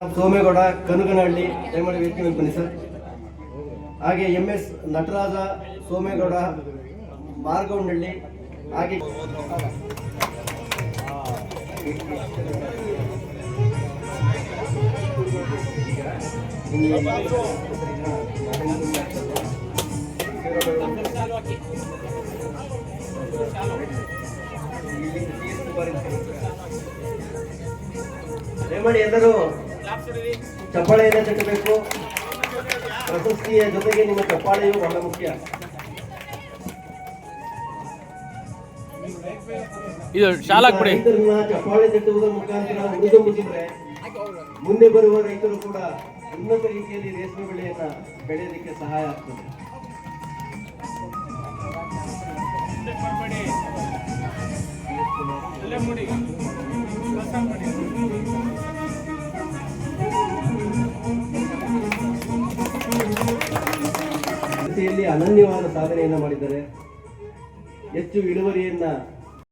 ಸೋಮೇಗೌಡ ಕನಗನಹಳ್ಳಿ ದಯಮಾಡಿ ವೇದಿಕೆ ಮೇಲೆ ಬನ್ನಿ ಸರ್. ಹಾಗೆ MS ನಟರಾಜ ಸೋಮೇಗೌಡ ಮಾರ್ಗೌಂಡಹಳ್ಳಿ. ಹಾಗೆ ದಯಮಾಡಿ ಎಲ್ಲರೂ ಚಪ್ಪಾಳೆಯನ್ನು ತಟ್ಟಬೇಕು. ಪ್ರಶಸ್ತಿಯ ಜೊತೆಗೆ ನಿಮ್ಮ ಚಪ್ಪಾಳೆಯು ಬಹಳ ಮುಖ್ಯ. ಇದು ಶಾಲಾಕ್ಬಿಡಿ. ರೈತರನ್ನ ಚಪ್ಪಾಳೆ ತಟ್ಟುವುದರ ಮುಖಾಂತರ ಹುರಿದುಂಬಿಸಿದ್ರೆ ಮುಂದೆ ಬರುವ ರೈತರು ಕೂಡ ಉನ್ನತ ರೀತಿಯಲ್ಲಿ ರೇಷ್ಮೆ ಬೆಳೆಯನ್ನ ಬೆಳೆಯಲಿಕ್ಕೆ ಸಹಾಯ ಆಗ್ತದೆ. ಅನನ್ಯವಾದ ಸಾಧನೆಯನ್ನ ಮಾಡಿದ್ದಾರೆ. ಹೆಚ್ಚು ಇಳುವರಿಯನ್ನ